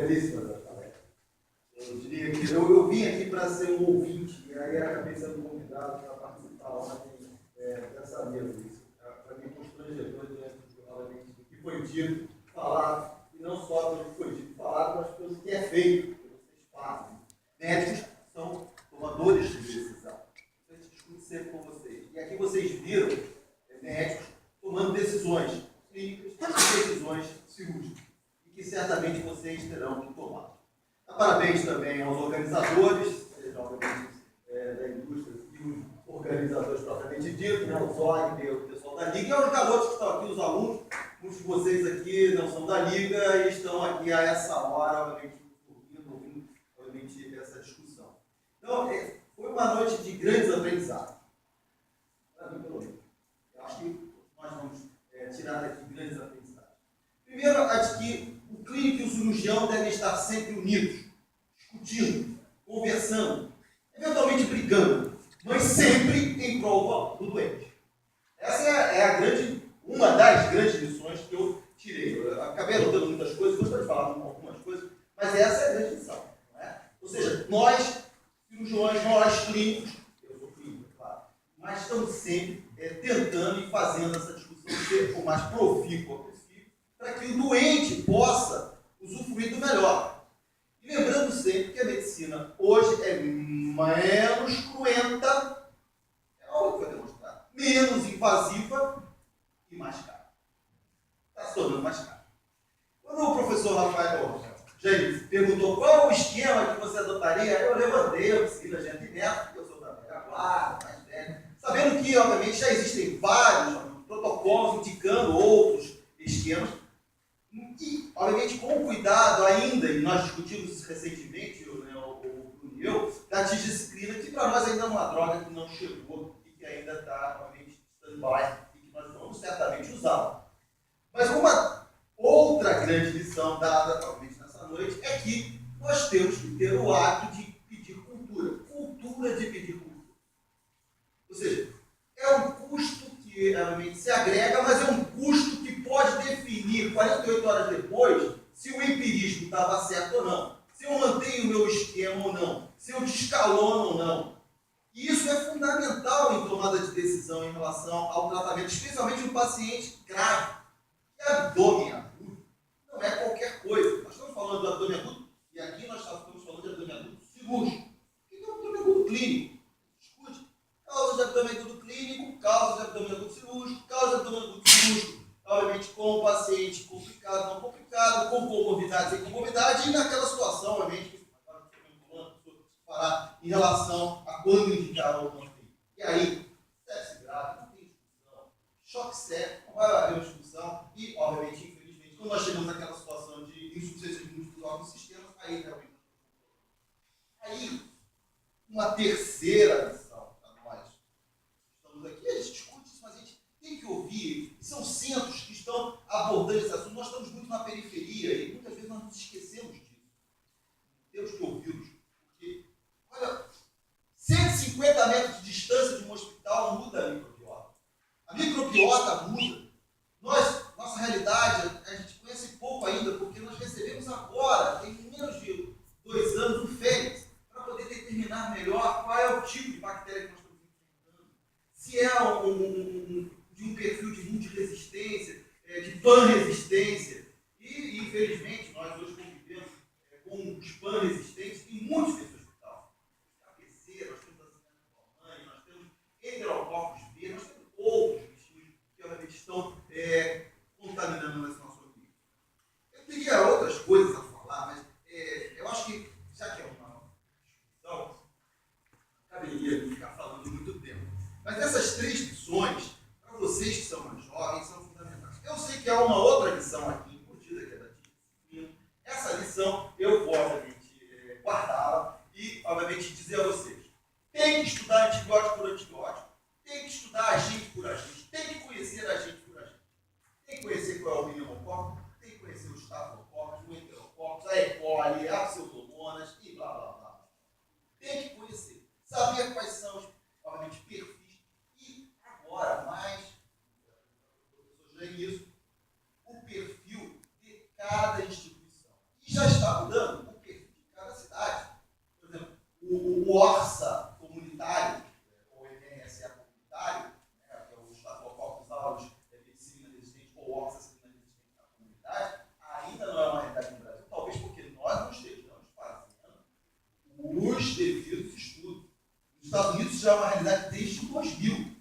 belíssima da palestra. Eu diria que eu vim aqui para ser um ouvinte, e aí acabei sendo convidado para participar ontem dessa mesa. Isso, para mim, constrangedor diante do que foi dito, falado, e não só pelo que foi dito, falado, mas pelo que é feito, pelo que vocês fazem. Médicos são tomadores de decisão. A gente discute sempre com vocês. E aqui vocês viram médicos tomando decisões clínicas, decisões cirúrgicas, e que certamente vocês terão que tomar. Parabéns também aos organizadores, obviamente, da indústria e os organizadores propriamente dito, né, o Zog, o pessoal da Liga, e aos garotos que estão aqui, os alunos, muitos de vocês aqui não são da Liga e estão aqui a essa hora, obviamente, ouvindo essa discussão. Então, foi uma noite de grandes aprendizados. Para mim, pelo menos. Eu acho que nós vamos tirar daqui grandes aprendizados. Primeiro, acho que o clínico e o cirurgião devem estar sempre unidos, discutindo, conversando, eventualmente brigando, mas sempre em prol do doente. Essa é uma das grandes lições que eu tirei. Eu acabei anotando muitas coisas, gostaria de falar algumas coisas, mas essa é a grande lição. Não é? Ou seja, nós, cirurgiões, nós clínicos, eu sou clínico, claro, mas estamos sempre tentando e fazendo essa discussão ser o mais profícua possível, para que o doente possa usufruir do melhor. E lembrando sempre que a medicina hoje é menos cruenta, é algo que foi demonstrado, menos invasiva e mais cara. Está se tornando mais cara. Quando o professor Rafael Jair perguntou qual o esquema que você adotaria, eu levantei, eu segui a gente neto, porque eu sou da velha guarda, mais velho, sabendo que, obviamente, já existem vários protocolos indicando outros esquemas, e, obviamente, com cuidado ainda, e nós discutimos isso recentemente, o Bruno e eu, da disciplina, que para nós ainda é uma droga que não chegou e que ainda está, obviamente, stand-by e que nós vamos certamente usá-la. Mas uma outra grande lição dada, obviamente, nessa noite, é que nós temos que ter o hábito de pedir cultura. Cultura de pedir cultura. Ou seja, é um custo que, obviamente, se agrega, mas é um custo que pode definir 48 horas depois se o empirismo estava certo ou não, se eu mantenho o meu esquema ou não, se eu descalono ou não. E isso é fundamental em tomada de decisão em relação ao tratamento, especialmente um paciente grave. E abdômen agudo não é qualquer coisa. Nós estamos falando do abdômen agudo, e aqui nós estamos falando de abdômen agudo cirúrgico. O que é um abdômen agudo clínico? Escute. Causa de abdômen agudo clínico, causa de abdômen agudo cirúrgico, causa de abdômen agudo cirúrgico, obviamente com o paciente complicado, não complicado, com comorbidade, sem comorbidade, e naquela situação, obviamente, que em relação a quando indicar ou não tem. E aí, sepse grave, não tem discussão, choque séptico, não vai haver discussão, e, obviamente, infelizmente, quando nós chegamos naquela situação de insuficiência de múltiplos órgãos e sistemas, aí realmente. Aí, uma terceira lição para nós. Estamos aqui, a gente discute isso, mas a gente tem que ouvir, são centros que estão abordando esse assunto. Nós estamos muito na periferia e muitas vezes nós nos esquecemos disso. Temos que ouvi-los, porque, olha, 150 metros de distância de um hospital muda a microbiota. A microbiota muda. Nossa realidade, a gente conhece pouco ainda, porque nós recebemos agora, tem menos de 2 anos, o Fênix, para poder determinar melhor qual é o tipo de bactéria que nós estamos enfrentando. Se é de um perfil de multiresistência, de pan-resistência. E, infelizmente, nós hoje convivemos com os pan-resistentes em muitos desses hospitais. ABC, nós temos a Alemanha, nós temos Enterococcus B, nós temos outros bichinhos que, obviamente, estão contaminando esse nosso organismo. Eu teria outras coisas a falar, mas eu acho que, já que é uma discussão, caberia ficar falando muito tempo. Mas essas 3 lições, para vocês que são mais jovens, são fundamentais. Eu sei que há uma outra lição aqui, embutida, que é da disciplina. Essa lição eu vou, obviamente, guardá-la e, obviamente, dizer a vocês. Tem que estudar antibiótico por antibiótico, tem que estudar agente por agente, tem que conhecer agente por agente. Tem que conhecer qual é o pneumococo, tem que conhecer o estafilococcus, o enterococcus, a E. coli, a pseudomonas e blá, blá, blá. Tem que conhecer, saber quais são os, obviamente, perfis e, agora, mais, o professor já isso, o perfil de cada instituição. E já está mudando. Estados Unidos já é uma realidade desde 2000.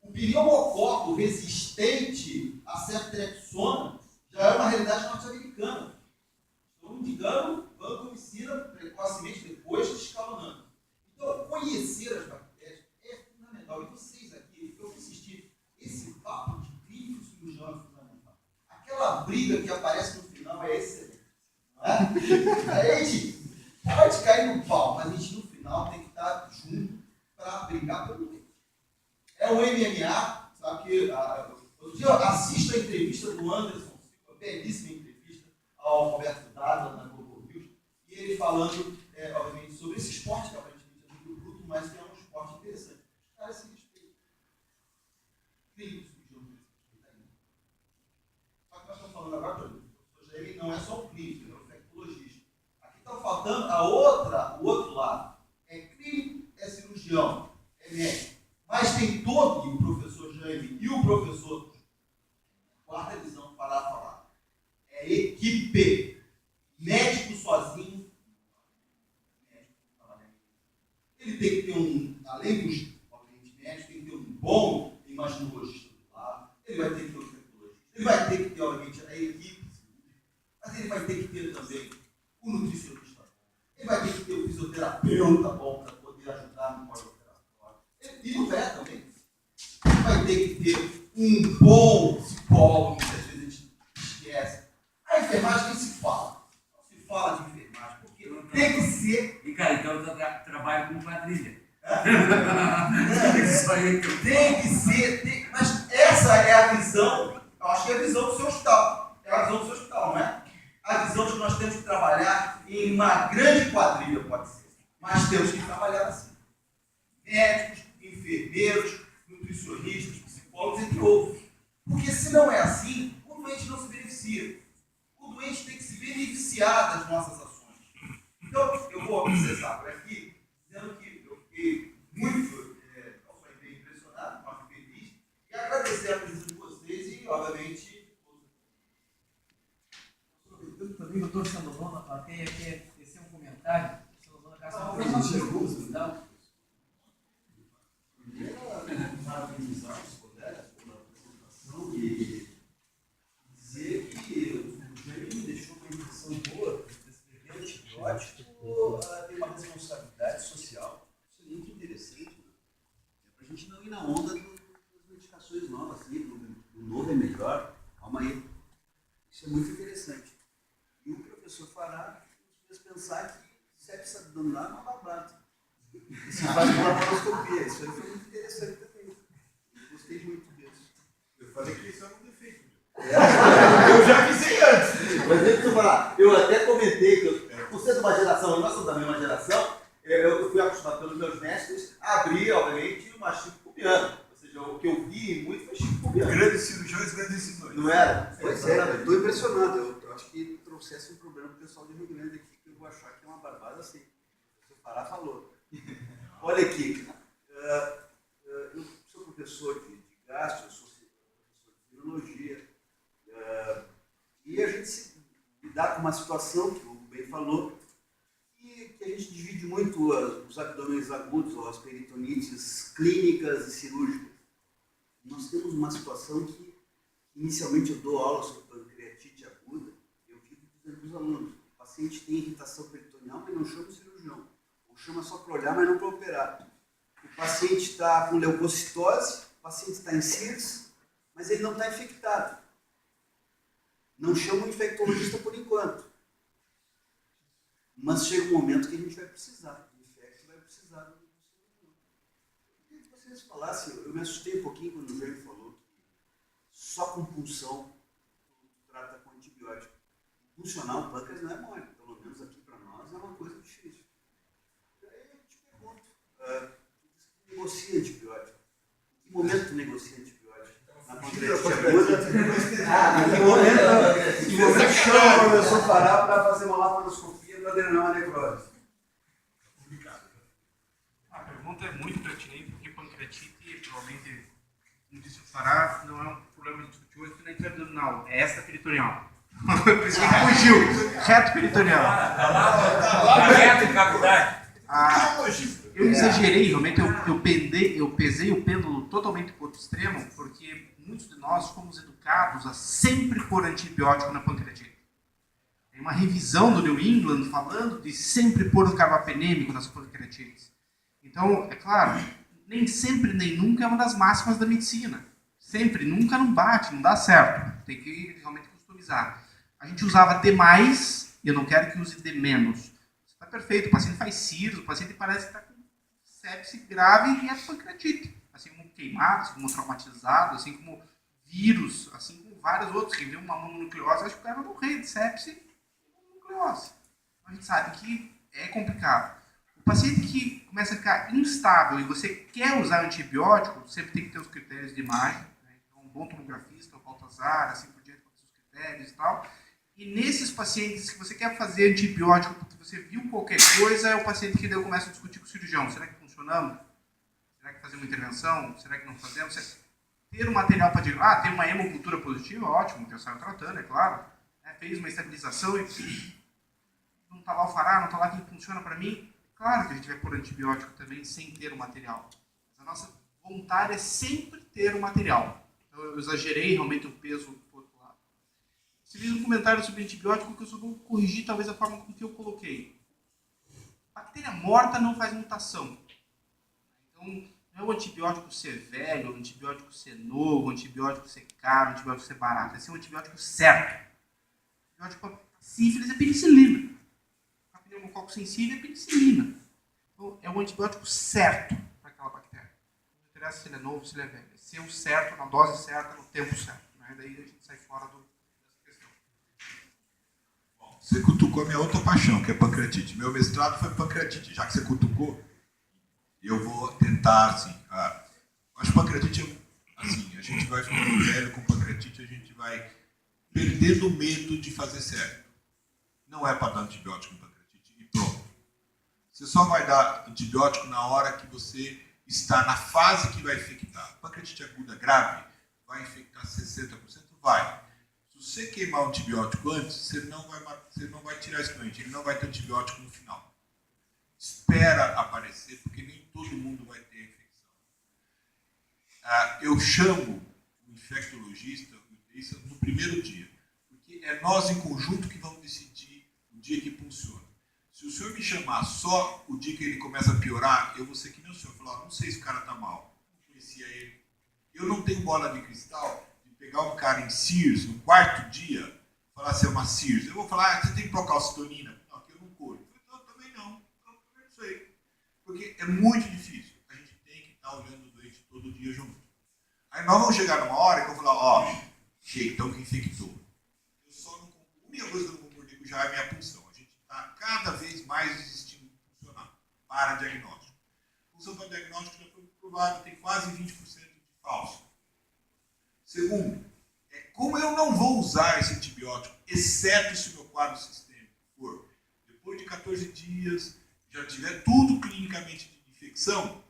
O pneumococo resistente a ceftriaxona já é uma realidade norte-americana. Então, indicando vancomicina precocemente depois de escalonando. Então, conhecer as bactérias é fundamental. E vocês aqui, eu insisti, esse papo de clínico cirurgião é fundamental. Aquela briga que aparece no final é excelente. A gente pode cair no pau, mas a gente no final tem que estar junto para brigar pelo bem. É o MMA, sabe que outro dia eu assisto a entrevista do Anderson, uma belíssima entrevista ao Roberto Dado na Globo News, e ele falando, obviamente, sobre esse esporte que aparentemente é muito bruto, mas que é um esporte interessante. Os caras se respeitam. Clínicos que não se respeitam ainda. Só que nós estamos falando agora, o professor Jair não é só o clínico, ele é o infectologista. Aqui está faltando o outro lado. É clínico, é cirurgião, é médico. Mas tem todo, e o professor Jaime e o professor, quarta visão para falar, é equipe. Médico sozinho, ele tem que ter além dos obviamente médicos, tem que ter um bom imaginologista do lado, ele vai ter que ter um infectologista, ele vai ter que ter, obviamente, a equipe, mas ele vai ter que ter também o nutricionista bom, ele vai ter que ter o fisioterapeuta bom para poder ajudar no pós-operatório. E o VET também. Ele vai ter que ter um bom psicólogo, muitas vezes a gente esquece. A enfermagem nem se fala. Não se fala de enfermagem, porque tem que ser. E cara, então eu trabalho com quadrilha. Isso aí. Tem que ser. Mas essa é a visão, eu acho que é a visão do seu hospital. É a visão do seu hospital, não é? A visão de que nós temos que trabalhar em uma grande quadrilha, pode ser. Mas temos que trabalhar assim. Médicos, enfermeiros, nutricionistas, psicólogos, entre outros. Porque se não é assim, o doente não se beneficia. O doente tem que se beneficiar das nossas ações. Então, eu vou acessar por aqui, dizendo que eu fiquei muito, não só bem impressionado, mas feliz, e agradecer a presença de vocês e, obviamente, também, doutor Sandolão, na plateia, quer tecer um comentário? Sandolão, parabenizar os colegas pela apresentação e dizer que o Jaime me deixou uma impressão boa de descrever antibiótico, tem uma responsabilidade social. Isso é muito interessante, né? É para a gente não ir na onda das medicações novas, assim, do novo é melhor, calma aí. Isso é muito interessante. E o professor Fará nos fez pensar que sepsis abdominal é uma babada. Isso faz uma laparoscopia. Isso aí foi muito interessante também. Gostei muito disso. Eu falei que isso é um defeito. Eu já avisei antes. Mas deixa eu falar, eu até comentei que, por ser de uma geração, e nós somos da mesma geração, eu fui acostumado pelos meus mestres a abrir, obviamente, uma Chico Pubiano. Ou seja, o que eu vi muito foi Chico Pubiano. Grandes cirurgiões, grandes decisões. Não era? Pois é, eu estou impressionado. Eu acho que trouxesse um problema para o pessoal de Rio Grande aqui, que eu vou achar que é uma barbada assim. O professor Pará falou. Olha aqui, eu sou professor de gastro, eu sou professor de virologia, e a gente se lidar com uma situação que o bem falou, que a gente divide muito os abdômenes agudos ou as peritonites clínicas e cirúrgicas. Nós temos uma situação que, inicialmente, eu dou aula sobre pancreatite aguda, eu fico dizendo para os alunos, o paciente tem irritação peritoneal, mas não chama o cirurgião. Ou chama só para olhar, mas não para operar. O paciente está com leucocitose, o paciente está em CIRS, mas ele não está infectado. Não chama o infectologista por enquanto. Mas chega um momento que a gente vai precisar. O infecto vai precisar do cirurgião. Eu queria que vocês falassem, eu me assustei um pouquinho quando o Jaime falou que só com punção trata com antibiótico. Funcionar o pâncreas não é mole, pelo menos aqui para nós é uma coisa difícil. Aí eu te pergunto, negocia antibiótico. Em que momento tu negocia antibiótico? Na pancreatite aguda? Em que momento chama o professor Pará para fazer uma laparoscopia para drenar uma necrose? A pergunta é muito pertinente, porque pancreatite, provavelmente, como disse o Pará, não é um problema de discutir hoje na intraabdominal, é extraperitoneal. Por isso que fugiu. Reto peritoneal. Reto de faculdade. Eu exagerei, realmente, eu pesei o pêndulo totalmente para o outro extremo, porque muitos de nós fomos educados a sempre pôr antibiótico na pancreatite. Tem uma revisão do New England falando de sempre pôr um carbapenêmico nas pancreatites. Então, é claro, nem sempre nem nunca é uma das máximas da medicina. Sempre, nunca não bate, não dá certo. Tem que realmente customizar. A gente usava de mais, e eu não quero que use de menos. Está perfeito, o paciente faz CIRS, o paciente parece que está com sepse grave e é pancreatite. Assim como queimado, assim como traumatizado, assim como vírus, assim como vários outros. Quem vê uma mononucleose, acha que o cara vai morrer de sepse e mononucleose. Então, a gente sabe que é complicado. O paciente que começa a ficar instável e você quer usar antibiótico, sempre tem que ter os critérios de imagem. Né? Então, um bom tomografista, o Baltazar, assim por diante, com os critérios e tal. E nesses pacientes que você quer fazer antibiótico porque você viu qualquer coisa, é o paciente que daí começa a discutir com o cirurgião. Será que funcionamos? Será que fazer uma intervenção? Será que não fazemos? Ter o material para dizer, tem uma hemocultura positiva, ótimo, que eu saio tratando, é claro. Fez uma estabilização e não está lá o fará, não está lá quem funciona para mim. Claro que a gente vai pôr antibiótico também sem ter o material. Mas a nossa vontade é sempre ter o material. Então eu exagerei realmente o peso do outro lado. Você fez um comentário sobre antibiótico que eu só vou corrigir talvez a forma com que eu coloquei. Bactéria morta não faz mutação. Então não é o antibiótico ser velho, o antibiótico ser novo, o antibiótico ser caro, o antibiótico ser barato. Esse é um antibiótico certo. O antibiótico para sífilis é penicilina. Pneumococo sensível é penicilina. Então, é um antibiótico certo para aquela bactéria. Não interessa se ele é novo ou se ele é velho. É ser o certo, na dose certa, no tempo certo. Né? Daí a gente sai fora dessa questão. Bom, você cutucou a minha outra paixão, que é pancreatite. Meu mestrado foi pancreatite. Já que você cutucou, eu vou tentar, assim... acho que pancreatite, assim, a gente vai ficando velho com pancreatite, a gente vai perdendo o medo de fazer sério. Não é para dar antibiótico em pancreatite. Pronto. Você só vai dar antibiótico na hora que você está na fase que vai infectar. Pancreatite aguda grave vai infectar 60%? Vai. Se você queimar o antibiótico antes, você não vai tirar esse doente. Ele não vai ter antibiótico no final. Espera aparecer, porque nem todo mundo vai ter a infecção. Eu chamo o infectologista no primeiro dia, porque é nós em conjunto que vamos decidir o dia que funciona. Se o senhor me chamar só o dia que ele começa a piorar, eu vou ser que nem o senhor. Falar, não sei se o cara está mal. Não conhecia ele. Eu não tenho bola de cristal de pegar um cara em CIRS, no quarto dia, falar se é uma CIRS. Eu vou falar, você tem procalcitonina? Não, que eu não colho. Eu também não. Eu não sei. Porque é muito difícil. A gente tem que estar olhando o doente todo dia junto. Aí nós vamos chegar numa hora que eu vou falar, então que infectou. A única coisa que eu não concordei com já é a minha punção. Cada vez mais desistindo de funcionar para diagnóstico. Função para diagnóstico já foi provada, tem quase 20% de falso. Segundo, como eu não vou usar esse antibiótico, exceto se o meu quadro sistêmico for depois de 14 dias, já tiver tudo clinicamente de infecção,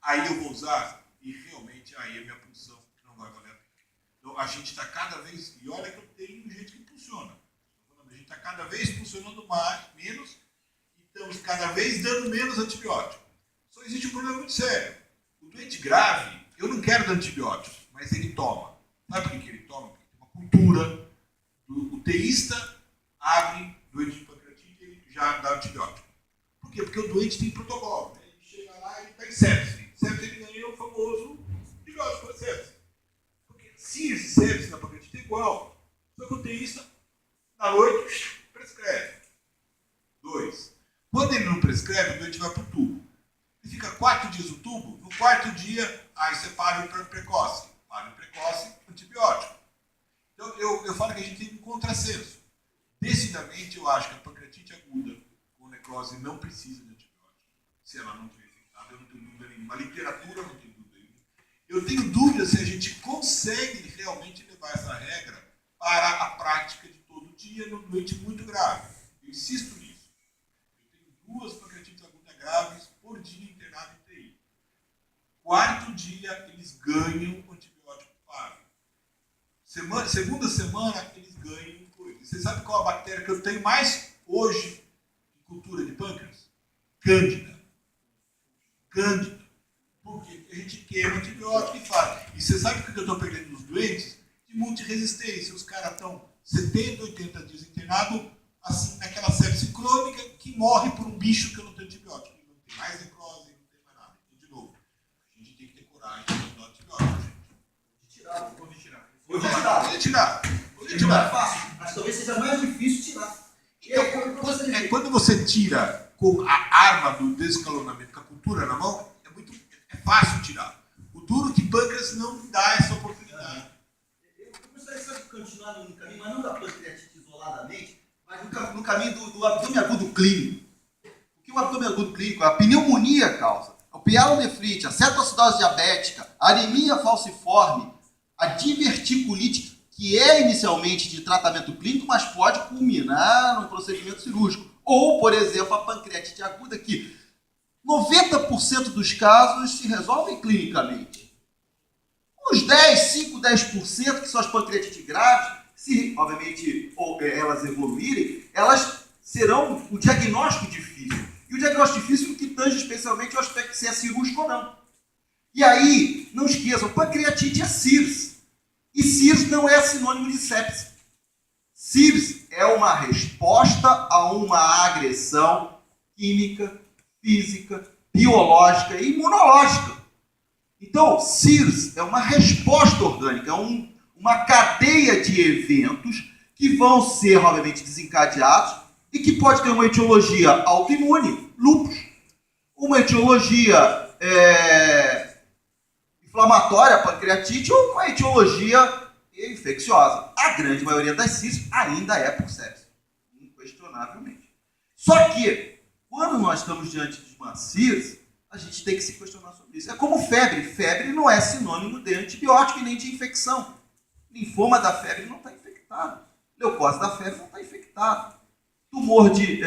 aí eu vou usar e realmente aí a minha função não vai valer a pena. Então a gente está cada vez, e olha que eu tenho gente que funciona. A gente está cada vez funcionando menos e estamos cada vez dando menos antibiótico. Só existe um problema muito sério. O doente grave, eu não quero dar antibiótico, mas ele toma. Sabe por que ele toma? Porque tem uma cultura. O teísta abre doente de pancreatite e ele já dá antibiótico. Por quê? Porque o doente tem protocolo. Né? Ele chega lá e ele está em sepse. Sepse ele ganha o famoso antibiótico para sepse. Porque CIRS e sepse na pancreatite é igual. Só que o teísta na noite, prescreve. 2. Quando ele não prescreve, o doente vai para o tubo. Ele fica 4 dias no tubo, no quarto dia, aí você para o precoce. Para o precoce, antibiótico. Então, eu falo que a gente tem um contrassenso. Decididamente, eu acho que a pancreatite aguda com necrose não precisa de antibiótico. Se ela não tiver infectada, eu não tenho dúvida nenhuma. A literatura não tem dúvida nenhuma. Eu tenho dúvida se a gente consegue realmente levar essa regra para a prática de todo dia no doente muito grave. Eu insisto nisso. Eu tenho 2 pancreatites agudas graves por dia internado em TI. Quarto dia, eles ganham antibiótico para. Segunda semana, eles ganham coisa. Você sabe qual a bactéria que eu tenho mais hoje em cultura de pâncreas? Cândida. Cândida. Porque a gente queima antibiótico e faz. E você sabe por que eu estou perdendo os doentes? De multiresistência. Os caras estão 70, 80 dias internados, assim, naquela sepse crônica, que morre por um bicho que eu não tenho antibiótico. Não tem mais necrose, não tem mais nada. Então, de novo, a gente tem que ter coragem de não dar antibiótico, gente. Vou tirar. É fácil, mas talvez seja mais difícil tirar. Então, quando você tira com a arma do desescalonamento, com a cultura na mão, é fácil tirar. O duro que pâncreas não dá essa oportunidade. Eu gostaria só de continuar no caminho, mas não da pancreatite isoladamente, mas no caminho do abdômen agudo clínico. O que o abdômen agudo clínico? A pneumonia causa, a pielonefrite, a cetoacidose diabética, a anemia falciforme, a diverticulite, que é inicialmente de tratamento clínico, mas pode culminar num procedimento cirúrgico. Ou, por exemplo, a pancreatite aguda, que 90% dos casos se resolvem clinicamente. Os 10% que são as pancreatites graves, se, obviamente, elas evoluírem, elas serão o diagnóstico difícil. E o diagnóstico difícil que tange especialmente o aspecto de se é cirúrgico ou não. E aí, não esqueçam, pancreatite é CIRS. E CIRS não é sinônimo de sepse. CIRS é uma resposta a uma agressão química, física, biológica e imunológica. Então, CIRS é uma resposta orgânica, é uma cadeia de eventos que vão ser, obviamente, desencadeados e que pode ter uma etiologia autoimune, lúpus, uma etiologia inflamatória, pancreatite, ou uma etiologia infecciosa. A grande maioria das CIRS ainda é por sepse, inquestionavelmente. Só que, quando nós estamos diante de uma CIRS, a gente tem que se questionar sobre isso. É como febre. Febre não é sinônimo de antibiótico e nem de infecção. Linfoma da febre não está infectado. Leucose da febre não está infectado. Tumor de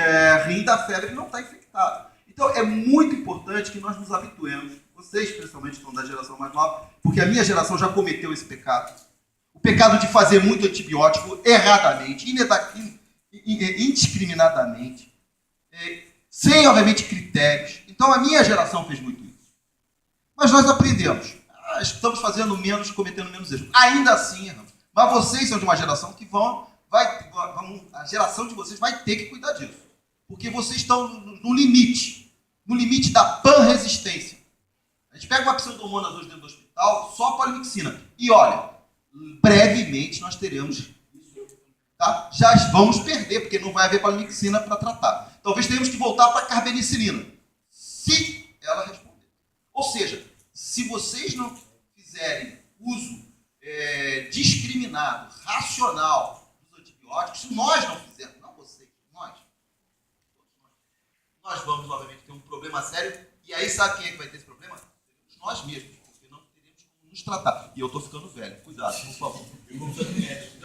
rim da febre não está infectado. Então, é muito importante que nós nos habituemos, vocês, principalmente, estão da geração mais nova, porque a minha geração já cometeu esse pecado. O pecado de fazer muito antibiótico erradamente, indiscriminadamente, sem, obviamente, critérios. Então, a minha geração fez muito isso. Mas nós aprendemos. Estamos fazendo menos, cometendo menos erros. Ainda assim, erramos. Mas vocês são de uma geração que a geração de vocês vai ter que cuidar disso. Porque vocês estão no limite da panresistência. A gente pega uma pseudomonas hoje dentro do hospital, só polimixina. E olha, brevemente nós teremos isso. Tá? Já vamos perder, porque não vai haver polimixina para tratar. Talvez tenhamos que voltar para a carbenicilina, se ela responder. Ou seja, se vocês não fizerem uso discriminado, racional dos antibióticos, se nós não fizermos, não vocês, nós vamos, obviamente, ter um problema sério. E aí, sabe quem é que vai ter esse problema? Nós mesmos, porque não teremos como nos tratar. E eu estou ficando velho. Cuidado, por favor.